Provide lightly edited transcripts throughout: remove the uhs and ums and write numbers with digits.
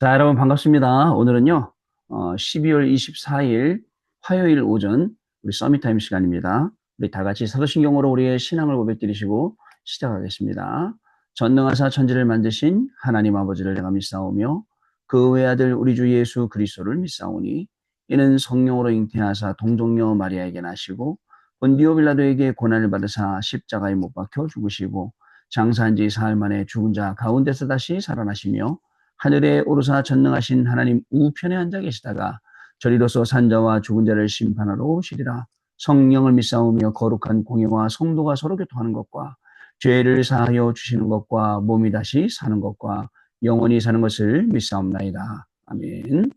자, 여러분 반갑습니다. 오늘은요, 12월 24일 화요일 오전 우리 서밋타임 시간입니다. 우리 다 같이 사도신경으로 우리의 신앙을 고백드리시고 시작하겠습니다. 전능하사 천지를 만드신 하나님 아버지를 내가 믿사오며 그 외아들 우리 주 예수 그리스도를 믿사오니 이는 성령으로 잉태하사 동정녀 마리아에게 나시고 본디오 빌라도에게 고난을 받으사 십자가에 못 박혀 죽으시고 장사한 지 사흘 만에 죽은 자 가운데서 다시 살아나시며 하늘에 오르사 전능하신 하나님 우편에 앉아 계시다가 저리로서 산자와 죽은 자를 심판하러 오시리라. 성령을 믿사오며 거룩한 공예와 성도가 서로 교통하는 것과 죄를 사하여 주시는 것과 몸이 다시 사는 것과 영원히 사는 것을 믿사옵나이다. 아멘.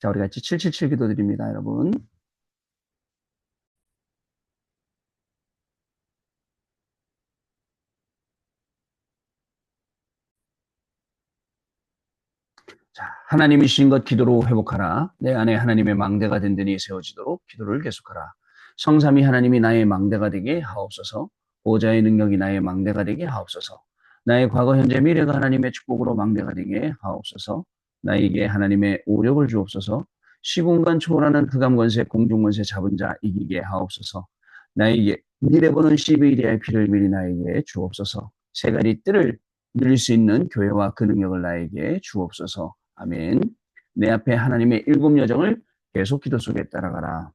자, 우리 같이 777 기도드립니다, 여러분. 자, 하나님이 주신 것 기도로 회복하라. 내 안에 하나님의 망대가 든든히 세워지도록 기도를 계속하라. 성삼위 하나님이 나의 망대가 되게 하옵소서. 보좌의 능력이 나의 망대가 되게 하옵소서. 나의 과거, 현재, 미래가 하나님의 축복으로 망대가 되게 하옵소서. 나에게 하나님의 오력을 주옵소서. 시공간 초월하는 흑암 권세, 공중 권세 잡은 자 이기게 하옵소서. 나에게 미래 보는 시베리아의 피를 미리 나에게 주옵소서. 세가리 뜰을 늘릴 수 있는 교회와 그 능력을 나에게 주옵소서. 아멘. 내 앞에 하나님의 일곱 여정을 계속 기도 속에 따라가라.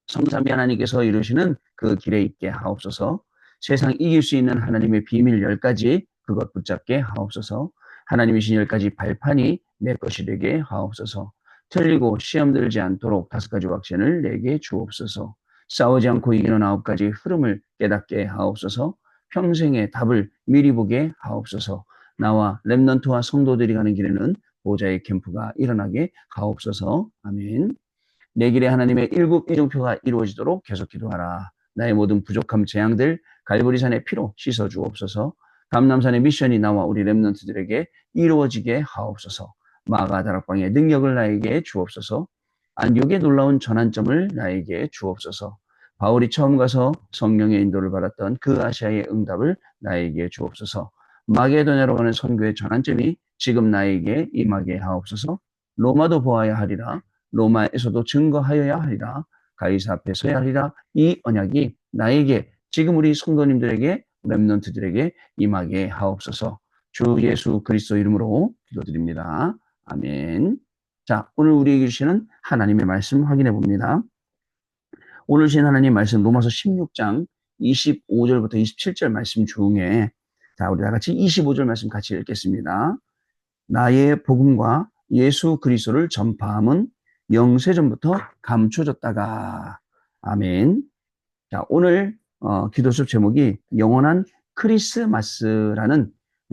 성삼위 하나님께서 이루시는 그 길에 있게 하옵소서. 세상 이길 수 있는 하나님의 비밀 10가지 그것 붙잡게 하옵소서. 하나님이신 10가지 발판이 내 것이 되게 하옵소서. 틀리고 시험 들지 않도록 5가지 확신을 내게 주옵소서. 싸우지 않고 이기는 9가지 흐름을 깨닫게 하옵소서. 평생의 답을 미리 보게 하옵소서. 나와 렘넌트와 성도들이 가는 길에는 보좌의 캠프가 일어나게 하옵소서. 아멘. 내 길에 하나님의 일곱 이정표가 이루어지도록 계속 기도하라. 나의 모든 부족함, 재앙들 갈보리산의 피로 씻어 주옵소서. 감남산의 미션이 나와 우리 렘넌트들에게 이루어지게 하옵소서. 마가 다락방의 능력을 나에게 주옵소서. 안디옥의 놀라운 전환점을 나에게 주옵소서. 바울이 처음 가서 성령의 인도를 받았던 그 아시아의 응답을 나에게 주옵소서. 마게도냐로 가는 선교의 전환점이 지금 나에게 임하게 하옵소서. 로마도 보아야 하리라. 로마에서도 증거하여야 하리라. 가이사 앞에 서야 하리라. 이 언약이 나에게 지금 우리 성도님들에게 렘넌트들에게 임하게 하옵소서. 주 예수 그리스도 이름으로 기도드립니다. 아멘. 자, 오늘 우리에게 주시는 하나님의 말씀 확인해 봅니다. 오늘 주신 하나님 말씀 로마서 16장 25절부터 27절 말씀 중에 자, 우리 다 같이 25절 말씀 같이 읽겠습니다. 나의 복음과 예수 그리스도를 전파함은 영세전부터 감춰졌다가 아멘. 자, 오늘 기도 수업 제목이 영원한 크리스마스라는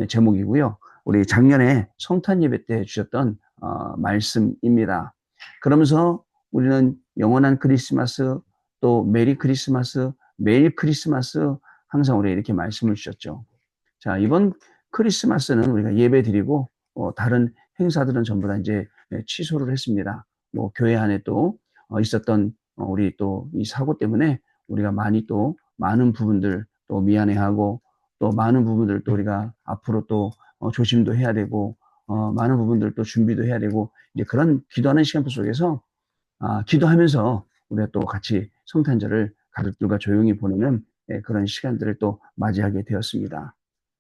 제목이고요. 우리 작년에 성탄 예배 때 주셨던 말씀입니다. 그러면서 우리는 영원한 크리스마스 또 메리 크리스마스, 메일 크리스마스 항상 우리 이렇게 말씀을 주셨죠. 자, 이번 크리스마스는 우리가 예배 드리고 다른 행사들은 전부 다 이제 취소를 했습니다. 뭐 교회 안에 또 있었던 우리 또 이 사고 때문에 우리가 많이 또 많은 부분들 또 미안해하고 또 많은 부분들 또 우리가 앞으로 또 조심도 해야 되고 많은 부분들 또 준비도 해야 되고 이제 그런 기도하는 시간 속에서 기도하면서 우리가 또 같이 성탄절을 가족들과 조용히 보내는 그런 시간들을 또 맞이하게 되었습니다.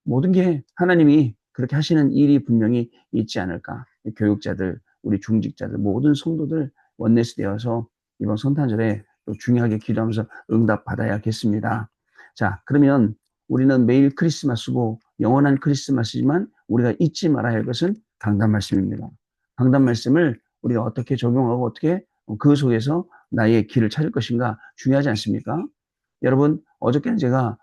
모든 게 하나님이 그렇게 하시는 일이 분명히 있지 않을까. 교육자들, 우리 중직자들, 모든 성도들 원내스 되어서 이번 성탄절에 또 중요하게 기도하면서 응답 받아야겠습니다. 자, 그러면 우리는 매일 크리스마스고 영원한 크리스마스지만 우리가 잊지 말아야 할 것은 강단 말씀입니다. 강단 말씀을 우리가 어떻게 적용하고 어떻게 그 속에서 나의 길을 찾을 것인가 중요하지 않습니까? 여러분, 어저께는 제가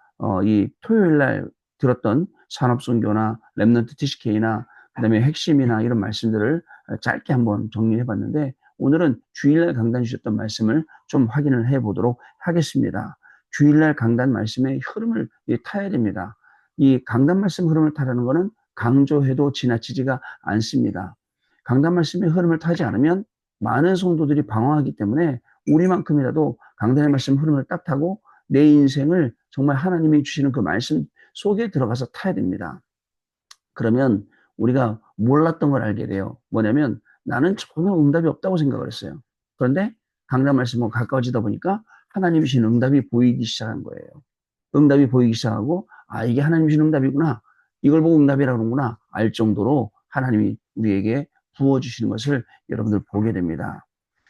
이 토요일 날 들었던 산업선교나 렘넌트 TCK나 그다음에 핵심이나 이런 말씀들을 짧게 한번 정리해 봤는데 오늘은 주일날 강단 주셨던 말씀을 좀 확인을 해 보도록 하겠습니다. 주일날 강단 말씀의 흐름을 타야 됩니다. 이 강단 말씀 흐름을 타라는 것은 강조해도 지나치지가 않습니다. 강단 말씀의 흐름을 타지 않으면 많은 성도들이 방황하기 때문에 우리만큼이라도 강단의 말씀 흐름을 딱 타고 내 인생을 정말 하나님이 주시는 그 말씀 속에 들어가서 타야 됩니다. 그러면 우리가 몰랐던 걸 알게 돼요. 뭐냐면 나는 전혀 응답이 없다고 생각을 했어요. 그런데 강단 말씀과 가까워지다 보니까 하나님이 주신 응답이 보이기 시작한 거예요. 응답이 보이기 시작하고 아 이게 하나님이 주신 응답이구나. 이걸 보고 응답이라고 그러는구나. 알 정도로 하나님이 우리에게 부어주시는 것을 여러분들 보게 됩니다.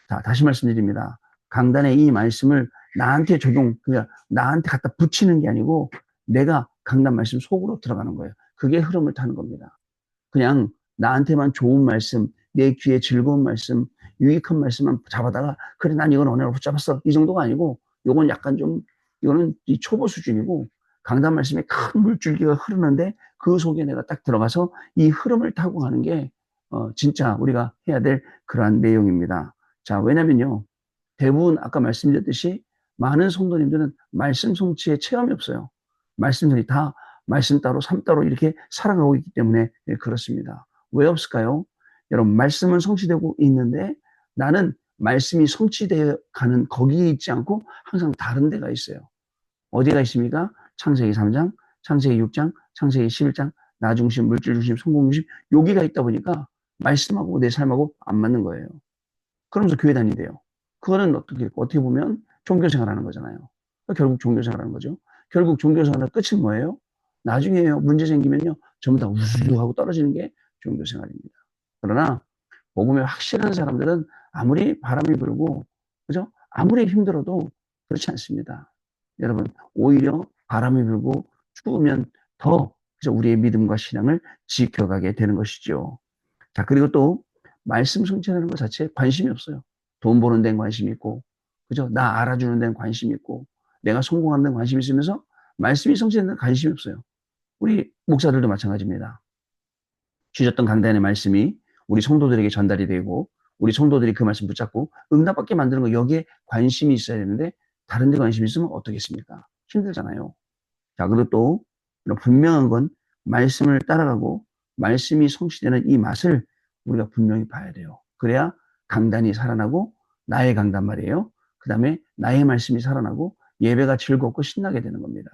자, 다시 말씀드립니다. 강단의 이 말씀을 나한테 그러니까 나한테 갖다 붙이는 게 아니고 내가 강단 말씀 속으로 들어가는 거예요. 그게 흐름을 타는 겁니다. 그냥 나한테만 좋은 말씀, 내 귀에 즐거운 말씀, 유익한 말씀만 잡아다가 그래 난 이건 언어로 붙잡았어. 이 정도가 아니고 요건 약간 좀 이거는 이 초보 수준이고 강단 말씀에 큰 물줄기가 흐르는데 그 속에 내가 딱 들어가서 이 흐름을 타고 가는 게 진짜 우리가 해야 될 그러한 내용입니다. 자, 왜냐면요. 대부분 아까 말씀드렸듯이 많은 성도님들은 말씀 성취에 체험이 없어요. 말씀들이 다 말씀 따로 삶 따로 이렇게 살아가고 있기 때문에 그렇습니다. 왜 없을까요? 여러분 말씀은 성취되고 있는데 나는 말씀이 성취되어 가는 거기에 있지 않고 항상 다른 데가 있어요. 어디가 있습니까? 창세기 3장, 창세기 6장, 창세기 11장, 나 중심, 물질 중심, 성공 중심 여기가 있다 보니까 말씀하고 내 삶하고 안 맞는 거예요. 그러면서 교회 다니대요. 그거는 어떻게 보면 종교생활 하는 거잖아요. 결국 종교생활 하는 거죠. 결국 종교생활의 끝은 뭐예요? 나중에요. 문제 생기면요. 전부 다 우수하고 떨어지는 게 종교생활입니다. 그러나 복음에 확실한 사람들은 아무리 바람이 불고 그죠? 아무리 힘들어도 그렇지 않습니다. 여러분 오히려 바람이 불고 추우면 더 그죠? 우리의 믿음과 신앙을 지켜가게 되는 것이죠. 자, 그리고 또 말씀 성취하는 것 자체에 관심이 없어요. 돈 버는 데는 관심이 있고, 그죠? 나 알아주는 데는 관심이 있고, 내가 성공하는 데는 관심이 있으면서 말씀이 성취되는 데는 관심이 없어요. 우리 목사들도 마찬가지입니다. 주셨던 강단의 말씀이 우리 성도들에게 전달이 되고, 우리 성도들이 그 말씀 붙잡고 응답받게 만드는 거 여기에 관심이 있어야 되는데 다른 데 관심이 있으면 어떻겠습니까? 힘들잖아요. 자, 그리고 또 분명한 건 말씀을 따라가고 말씀이 성취되는 이 맛을 우리가 분명히 봐야 돼요. 그래야 강단이 살아나고 나의 강단 말이에요. 그 다음에 나의 말씀이 살아나고 예배가 즐겁고 신나게 되는 겁니다.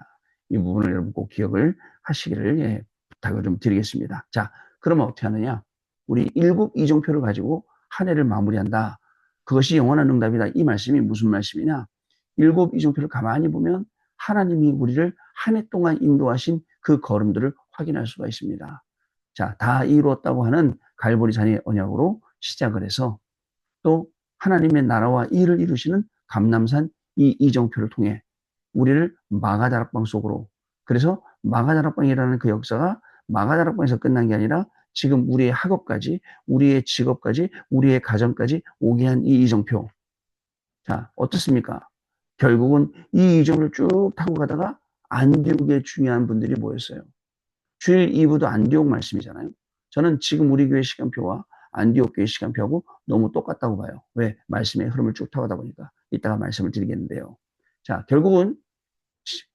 이 부분을 여러분 꼭 기억을 하시기를 부탁을 좀 드리겠습니다. 자, 그러면 어떻게 하느냐? 우리 일곱 이정표를 가지고 한 해를 마무리한다. 그것이 영원한 응답이다. 이 말씀이 무슨 말씀이냐? 일곱 이정표를 가만히 보면 하나님이 우리를 한 해 동안 인도하신 그 걸음들을 확인할 수가 있습니다. 자, 다 이루었다고 하는 갈보리 산의 언약으로 시작을 해서 또 하나님의 나라와 일을 이루시는 감람산 이 이정표를 통해 우리를 마가다락방 속으로 그래서 마가다락방이라는 그 역사가 마가다락방에서 끝난 게 아니라 지금 우리의 학업까지 우리의 직업까지 우리의 가정까지 오게 한 이 이정표. 자, 어떻습니까? 결국은 이 이정표를 쭉 타고 가다가 안디옥에 중요한 분들이 모였어요. 주일 2부도 안디옥 말씀이잖아요. 저는 지금 우리 교회 시간표와 안디옥 교회 시간표하고 너무 똑같다고 봐요. 왜? 말씀의 흐름을 쭉 타고다 보니까. 이따가 말씀을 드리겠는데요. 자, 결국은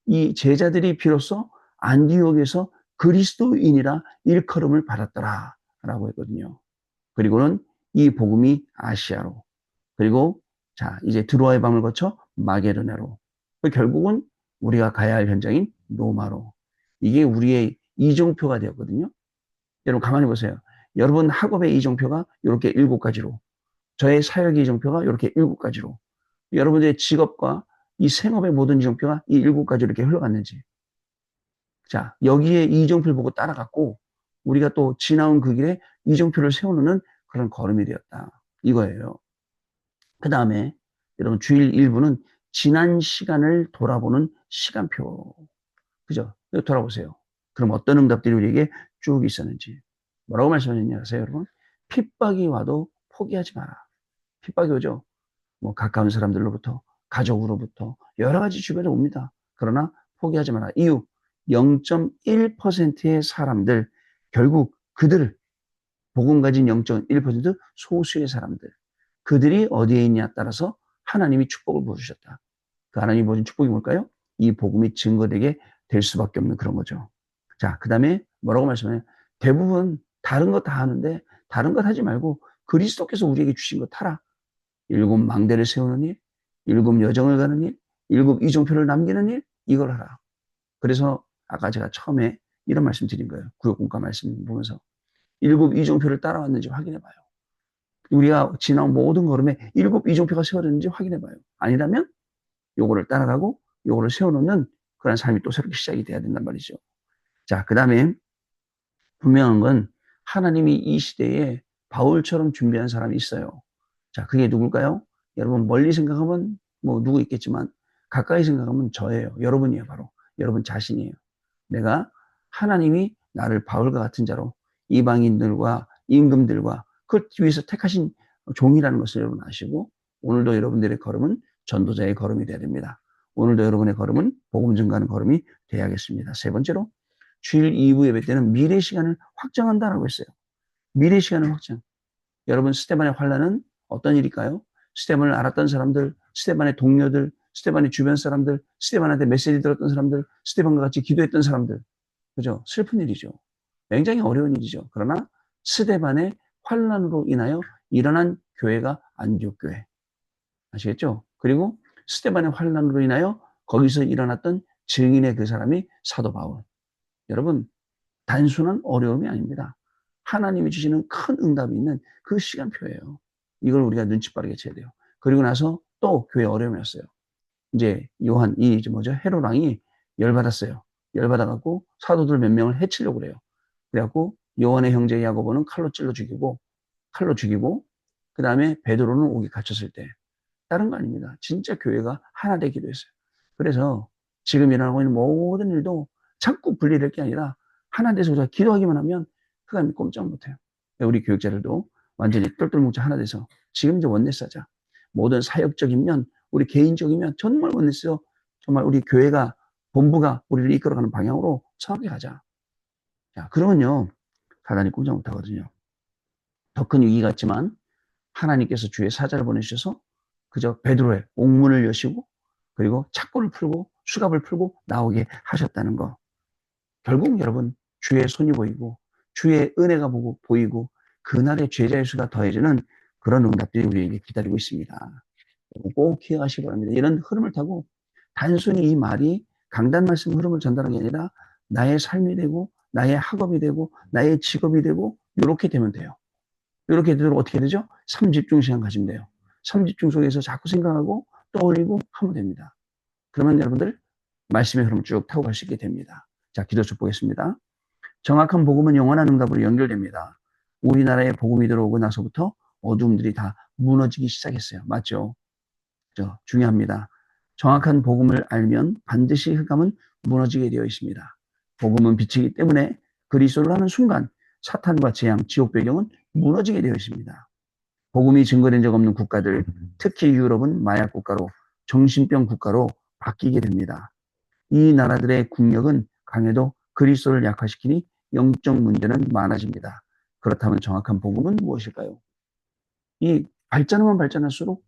이 제자들이 비로소 안디옥에서 그리스도인이라 일컬음을 받았더라 라고 했거든요. 그리고는 이 복음이 아시아로 그리고 자 이제 드로아의 밤을 거쳐 마게르네로 결국은 우리가 가야 할 현장인 로마로 이게 우리의 이정표가 되었거든요. 여러분 가만히 보세요. 여러분 학업의 이정표가 이렇게 7가지로 저의 사역의 이정표가 이렇게 7가지로 여러분들의 직업과 이 생업의 모든 이정표가 이 7가지로 이렇게 흘러갔는지 자 여기에 이정표를 보고 따라갔고 우리가 또 지나온 그 길에 이정표를 세워놓는 그런 걸음이 되었다. 이거예요. 그 다음에 여러분 주일 1부는 지난 시간을 돌아보는 시간표. 그죠? 돌아보세요. 그럼 어떤 응답들이 우리에게 쭉 있었는지. 뭐라고 말씀하셨냐 아세요, 여러분? 핍박이 와도 포기하지 마라. 핍박이 오죠. 뭐 가까운 사람들로부터, 가족으로부터 여러 가지 주변에 옵니다. 그러나 포기하지 마라. 이유 0.1%의 사람들 결국 그들 복음 가진 0.1% 소수의 사람들 그들이 어디에 있냐에 따라서 하나님이 축복을 부어주셨다. 그 하나님이 부어준 축복이 뭘까요? 이 복음이 증거되게 될 수밖에 없는 그런 거죠. 자, 그 다음에 뭐라고 말씀하냐? 대부분 다른 것 다 하는데 다른 것 하지 말고 그리스도께서 우리에게 주신 것 하라. 7 망대를 세우는 일, 7 여정을 가는 일, 7 이정표를 남기는 일, 이걸 하라. 그래서 아까 제가 처음에 이런 말씀 드린 거예요. 구역공과 말씀 보면서 일곱 이종표를 따라왔는지 확인해 봐요. 우리가 지나온 모든 걸음에 일곱 이종표가 세워졌는지 확인해 봐요. 아니라면 요거를 따라가고 요거를 세워놓으면 그런 삶이 또 새롭게 시작이 돼야 된단 말이죠. 자, 그 다음에 분명한 건 하나님이 이 시대에 바울처럼 준비한 사람이 있어요. 자, 그게 누굴까요? 여러분 멀리 생각하면 뭐 누구 있겠지만 가까이 생각하면 저예요. 여러분이에요. 바로 여러분 자신이에요. 내가 하나님이 나를 바울과 같은 자로 이방인들과 임금들과 그 위해서 택하신 종이라는 것을 여러분 아시고 오늘도 여러분들의 걸음은 전도자의 걸음이 되어야 됩니다. 오늘도 여러분의 걸음은 복음 증가하는 걸음이 되어야겠습니다. 세 번째로 주일 2부 예배 때는 미래 시간을 확정한다라고 했어요. 미래 시간을 확정. 여러분 스테반의 환란은 어떤 일일까요? 스테반을 알았던 사람들, 스테반의 동료들, 스테반의 주변 사람들, 스테반한테 메시지 들었던 사람들, 스테반과 같이 기도했던 사람들. 그죠? 슬픈 일이죠. 굉장히 어려운 일이죠. 그러나 스테반의 환란으로 인하여 일어난 교회가 안디옥 교회. 아시겠죠? 그리고 스테반의 환란으로 인하여 거기서 일어났던 증인의 그 사람이 사도 바울. 여러분 단순한 어려움이 아닙니다. 하나님이 주시는 큰 응답이 있는 그 시간표예요. 이걸 우리가 눈치 빠르게 쳐야 돼요. 그리고 나서 또 교회 어려움이 왔어요. 이제 요한 이 뭐죠? 헤롯 왕이 열받았어요. 열받아갖고 사도들 몇 명을 해치려고 그래요. 그래갖고 요한의 형제 야고보는 칼로 죽이고 그 다음에 베드로는 옥에 갇혔을 때 다른 거 아닙니다. 진짜 교회가 하나 되기도 했어요. 그래서 지금 일어나고 있는 모든 일도 자꾸 분리될 게 아니라 하나 돼서 우리가 기도하기만 하면 그가 꼼짝 못해요. 우리 교육자들도 완전히 똘똘 뭉쳐 하나 돼서 지금 이제 원내스 하자. 모든 사역적이면 우리 개인적이면 정말 원내스요. 정말 우리 교회가 본부가 우리를 이끌어가는 방향으로 정확히 가자. 자, 그러면요. 사단이 꼼짝 못하거든요. 더 큰 위기 같지만 하나님께서 주의 사자를 보내주셔서 그저 베드로의 옥문을 여시고 그리고 착고를 풀고 수갑을 풀고 나오게 하셨다는 거. 결국 여러분 주의 손이 보이고 주의 은혜가 보이고 그날의 제자의 수가 더해지는 그런 응답들이 우리에게 기다리고 있습니다. 꼭 기억하시기 바랍니다. 이런 흐름을 타고 단순히 이 말이 강단 말씀 흐름을 전달하는 게 아니라 나의 삶이 되고 나의 학업이 되고 나의 직업이 되고 이렇게 되면 돼요. 이렇게 되도록 어떻게 되죠? 3집중 시간 가지면 돼요. 3집중 속에서 자꾸 생각하고 떠올리고 하면 됩니다. 그러면 여러분들 말씀의 흐름을 쭉 타고 갈 수 있게 됩니다. 자, 기도 쭉 보겠습니다. 정확한 복음은 영원한 응답으로 연결됩니다. 우리나라에 복음이 들어오고 나서부터 어둠들이 다 무너지기 시작했어요. 맞죠? 중요합니다. 정확한 복음을 알면 반드시 흑암은 무너지게 되어 있습니다. 복음은 빛이기 때문에 그리스도를 하는 순간 사탄과 재앙, 지옥 배경은 무너지게 되어 있습니다. 복음이 증거된 적 없는 국가들, 특히 유럽은 마약 국가로, 정신병 국가로 바뀌게 됩니다. 이 나라들의 국력은 강해도 그리스도를 약화시키니 영적 문제는 많아집니다. 그렇다면 정확한 복음은 무엇일까요? 이 발전하면 발전할수록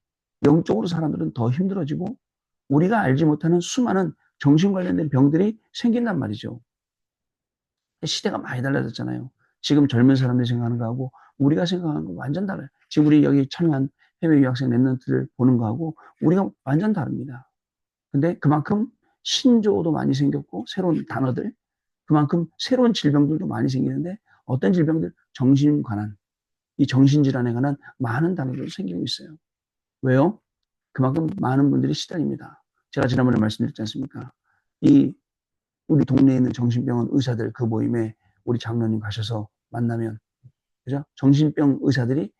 영적으로 사람들은 더 힘들어지고 우리가 알지 못하는 수많은 정신 관련된 병들이 생긴단 말이죠. 시대가 많이 달라졌잖아요. 지금 젊은 사람들이 생각하는 거하고 우리가 생각하는 거 완전 달라요. 지금 우리 여기 참여한 해외 유학생 랩런트를 보는 거하고 우리가 완전 다릅니다. 근데 그만큼 신조어도 많이 생겼고 새로운 단어들, 그만큼 새로운 질병들도 많이 생기는데 어떤 질병들? 정신 관한, 이 정신질환에 관한 많은 단어들도 생기고 있어요. 왜요? 그만큼 많은 분들이 시달립니다. 제가 지난번에 말씀드렸지 않습니까? 이 우리 동네에 있는 정신병원 의사들 그 모임에 우리 장로님 가셔서 만나면, 그죠? 정신병 의사들이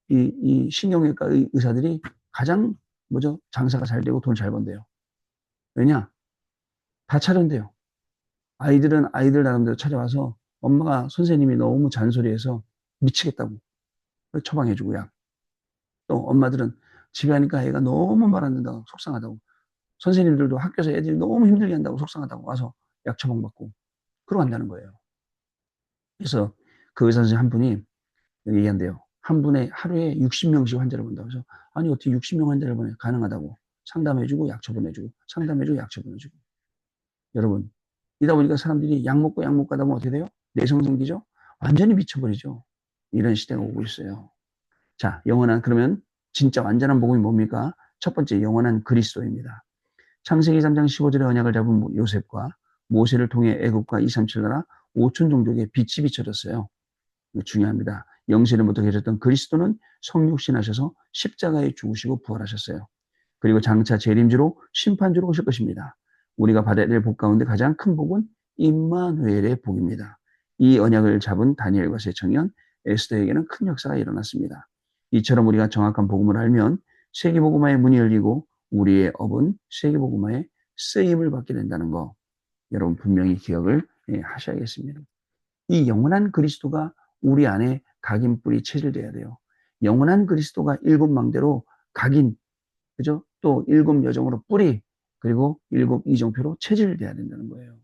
이 신경외과 의사들이 가장 뭐죠? 장사가 잘 되고 돈 잘 번대요. 왜냐? 다 차련돼요. 아이들은 아이들 나름대로 찾아와서 엄마가 선생님이 너무 잔소리해서 미치겠다고 처방해주고 약. 또 엄마들은 집에 하니까 애가 너무 말 안 듣는다고 속상하다고. 선생님들도 학교에서 애들이 너무 힘들게 한다고 속상하다고 와서 약 처방받고 그러고 간다는 거예요. 그래서 그 의사 선생님 한 분이 얘기한대요. 한 분의 하루에 60명씩 환자를 본다고 해서 아니 어떻게 60명 환자를 보내 가능하다고 상담해주고 약 처분해주고 상담해주고 약 처분해주고. 여러분 이러다 보니까 사람들이 약 먹고 가다 보면 어떻게 돼요? 내성 생기죠? 완전히 미쳐버리죠. 이런 시대가 오고 있어요. 자, 영원한 그러면 진짜 완전한 복음이 뭡니까? 첫 번째 영원한 그리스도입니다. 창세기 3장 15절의 언약을 잡은 요셉과 모세를 통해 애굽과 237 나라 오천 종족의 빛이 비춰졌어요. 중요합니다. 영세전부터 계셨던 그리스도는 성육신하셔서 십자가에 죽으시고 부활하셨어요. 그리고 장차 재림주로 심판주로 오실 것입니다. 우리가 받아야 될 복 가운데 가장 큰 복은 임마누엘의 복입니다. 이 언약을 잡은 다니엘과 세 청년 에스더에게는 큰 역사가 일어났습니다. 이처럼 우리가 정확한 복음을 알면 세계복음화의 문이 열리고 우리의 업은 세계복음화의 쓰임을 받게 된다는 거 여러분 분명히 기억을 하셔야겠습니다. 이 영원한 그리스도가 우리 안에 각인뿔이 체질돼야 돼요. 영원한 그리스도가 일곱 망대로 각인, 그죠? 또 일곱 여정으로 뿌리, 그리고 일곱 이정표로 체질돼야 된다는 거예요.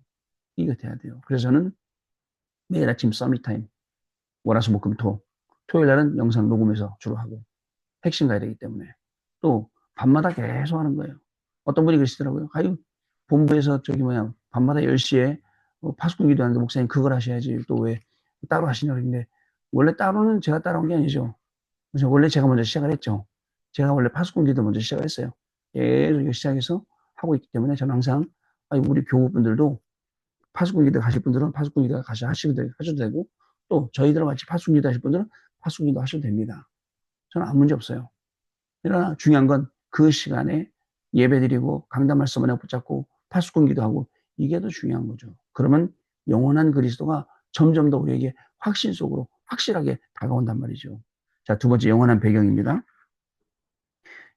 이거 돼야 돼요. 그래서 저는 매일 아침 서밋타임, 월화수목금토, 토요일 날은 영상 녹음해서 주로 하고 핵심 가야 되기 때문에 또 밤마다 계속 하는 거예요. 어떤 분이 그러시더라고요. 아유, 본부에서 밤마다 10시에 파수꾼 기도하는데 목사님 그걸 하셔야지 또 왜 따로 하시냐고 했는데 원래 따로는 제가 따라온 게 아니죠. 그래서 원래 제가 먼저 시작을 했죠. 제가 원래 파수꾼 기도 먼저 시작을 했어요. 계속 시작해서 하고 있기 때문에 저는 항상 우리 교우분들도 파수꾼 기도 가실 분들은 파수꾼 기도 하셔도 되고 또 저희들과 같이 파수꾼 기도 하실 분들은 파수꾼 기도 하셔도 됩니다. 저는 아무 문제 없어요. 그러나 중요한 건 그 시간에 예배드리고 강단 말씀 하나 붙잡고 파수꾼 기도하고 이게 더 중요한 거죠. 그러면 영원한 그리스도가 점점 더 우리에게 확신 속으로 확실하게 다가온단 말이죠. 자, 두 번째 영원한 배경입니다.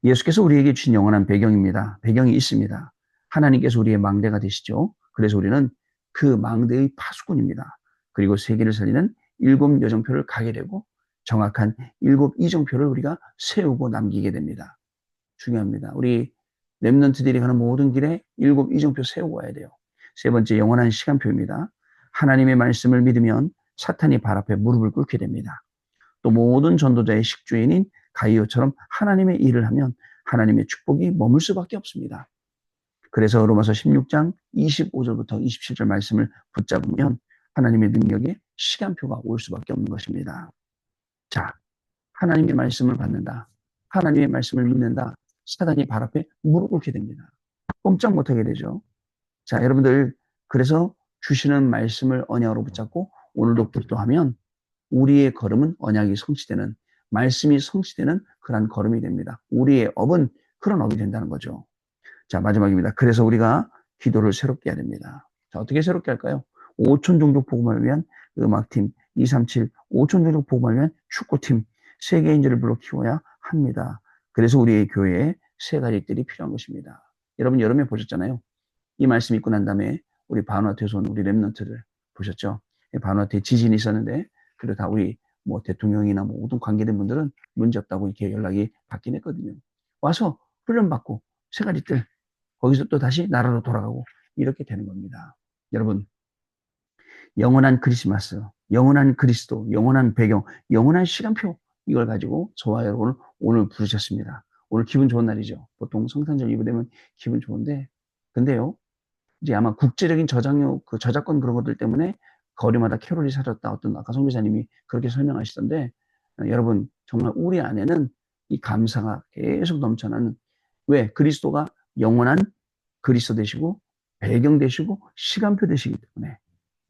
예수께서 우리에게 주신 영원한 배경입니다. 배경이 있습니다. 하나님께서 우리의 망대가 되시죠. 그래서 우리는 그 망대의 파수꾼입니다. 그리고 세계를 살리는 일곱 여정표를 가게 되고 정확한 일곱 이정표를 우리가 세우고 남기게 됩니다. 중요합니다. 우리 렘넌트들이 가는 모든 길에 일곱 이정표 세우고 와야 돼요. 세 번째 영원한 시간표입니다. 하나님의 말씀을 믿으면 사탄이 발 앞에 무릎을 꿇게 됩니다. 또 모든 전도자의 식주인인 가이오처럼 하나님의 일을 하면 하나님의 축복이 머물 수밖에 없습니다. 그래서 로마서 16장 25절부터 27절 말씀을 붙잡으면 하나님의 능력에 시간표가 올 수밖에 없는 것입니다. 자, 하나님의 말씀을 받는다. 하나님의 말씀을 믿는다. 사단이 발 앞에 무릎 꿇게 됩니다. 꼼짝 못하게 되죠. 자, 여러분들 그래서 주시는 말씀을 언약으로 붙잡고 오늘도 기도하면 우리의 걸음은 언약이 성취되는 말씀이 성취되는 그런 걸음이 됩니다. 우리의 업은 그런 업이 된다는 거죠. 자, 마지막입니다. 그래서 우리가 기도를 새롭게 해야 됩니다. 자, 어떻게 새롭게 할까요? 5천 종족 복음을 위한 음악팀, 237 5천 종족 복음을 위한 축구팀, 세계인들을 불러 키워야 합니다. 그래서 우리의 교회에 세 가지 일들이 필요한 것입니다. 여러분 여름에 보셨잖아요. 이 말씀 읽고 난 다음에 우리 바누아투에서 온 우리 렘넌트를 보셨죠? 바누아투에 지진이 있었는데 그리고 다 우리 대통령이나 모든 관계된 분들은 문제 없다고 이렇게 연락이 받긴 했거든요. 와서 훈련받고 세 가지 뜰 거기서 또 다시 나라로 돌아가고 이렇게 되는 겁니다. 여러분 영원한 크리스마스, 영원한 그리스도, 영원한 배경, 영원한 시간표 이걸 가지고 저와 여러분을 오늘 부르셨습니다. 오늘 기분 좋은 날이죠. 보통 성탄절 이브 되면 기분 좋은데 근데요. 이제 아마 국제적인 저작권 그런 것들 때문에 거리마다 캐롤이 사라졌다. 어떤 아까 선교사님이 그렇게 설명하시던데 여러분 정말 우리 안에는 이 감사가 계속 넘쳐나는 왜 그리스도가 영원한 그리스도 되시고 배경 되시고 시간표 되시기 때문에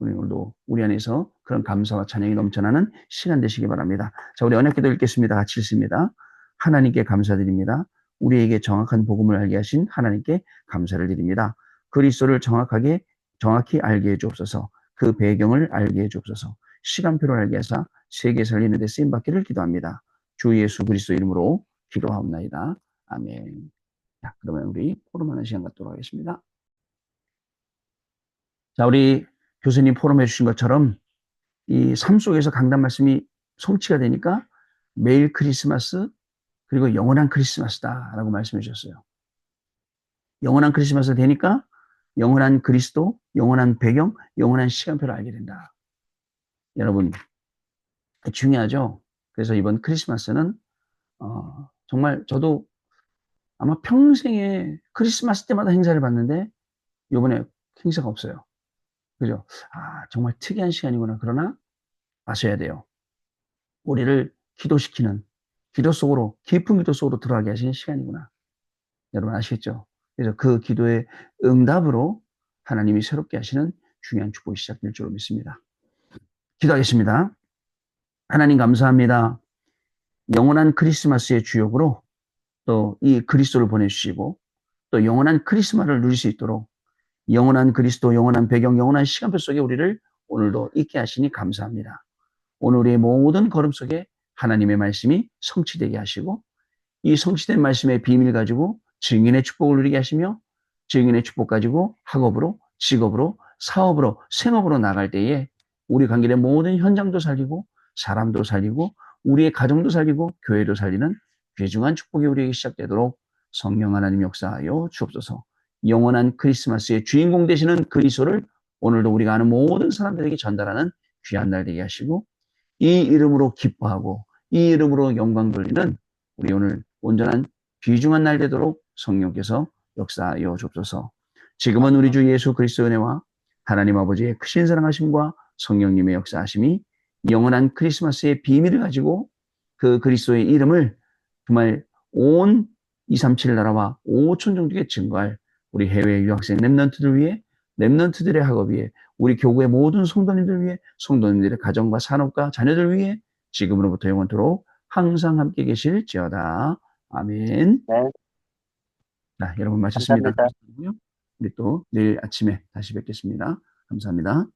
오늘도 우리 안에서 그런 감사와 찬양이 넘쳐나는 시간 되시기 바랍니다. 자, 우리 언약기도 읽겠습니다. 같이 읽습니다. 하나님께 감사드립니다. 우리에게 정확한 복음을 알게 하신 하나님께 감사를 드립니다. 그리스도를 정확히 알게 해주옵소서. 그 배경을 알게 해주옵소서. 시간표를 알게 하사 세계 살리는 데 쓰임받기를 기도합니다. 주 예수 그리스도 이름으로 기도하옵나이다. 아멘. 자, 그러면 우리 포럼하는 시간 갖도록 하겠습니다. 자, 우리 교수님 포럼해 주신 것처럼 이 삶 속에서 강단 말씀이 성취가 되니까 매일 크리스마스 그리고 영원한 크리스마스다라고 말씀해 주셨어요. 영원한 크리스마스 되니까 영원한 그리스도, 영원한 배경, 영원한 시간표를 알게 된다. 여러분 중요하죠. 그래서 이번 크리스마스는 정말 저도 아마 평생에 크리스마스 때마다 행사를 봤는데 이번에 행사가 없어요. 그죠? 정말 특이한 시간이구나. 그러나 아셔야 돼요. 우리를 기도시키는 기도 속으로 깊은 기도 속으로 들어가게 하시는 시간이구나. 여러분 아시겠죠? 그래서 그 기도의 응답으로 하나님이 새롭게 하시는 중요한 축복이 시작될 줄로 믿습니다. 기도하겠습니다. 하나님 감사합니다. 영원한 크리스마스의 주역으로 또 이 그리스도를 보내주시고 또 영원한 크리스마스를 누릴 수 있도록 영원한 그리스도, 영원한 배경, 영원한 시간표 속에 우리를 오늘도 있게 하시니 감사합니다. 오늘 우리의 모든 걸음 속에 하나님의 말씀이 성취되게 하시고 이 성취된 말씀의 비밀 가지고 증인의 축복을 누리게 하시며 증인의 축복 가지고 학업으로, 직업으로, 사업으로, 생업으로 나갈 때에 우리 관계의 모든 현장도 살리고 사람도 살리고 우리의 가정도 살리고 교회도 살리는 귀중한 축복이 우리에게 시작되도록 성령 하나님 역사하여 주옵소서. 영원한 크리스마스의 주인공 되시는 그리스도를 오늘도 우리가 아는 모든 사람들에게 전달하는 귀한 날 되게 하시고 이 이름으로 기뻐하고 이 이름으로 영광 돌리는 우리 오늘 온전한 귀중한 날 되도록 성령께서 역사하여 주옵소서. 지금은 우리 주 예수 그리스도의 은혜와 하나님 아버지의 크신 사랑하심과 성령님의 역사하심이 영원한 크리스마스의 비밀을 가지고 그 그리스도의 이름을 정말 온 237 나라와 5천 종족에 증거할 우리 해외 유학생 랩런트들 위해 랩런트들의 학업 위해 우리 교구의 모든 성도님들 위해 성도님들의 가정과 산업과 자녀들 위해 지금으로부터 영원토록 항상 함께 계실지어다. 아멘. 네, 자, 여러분 마쳤습니다. 감사합니다. 우리 또 내일 아침에 다시 뵙겠습니다. 감사합니다.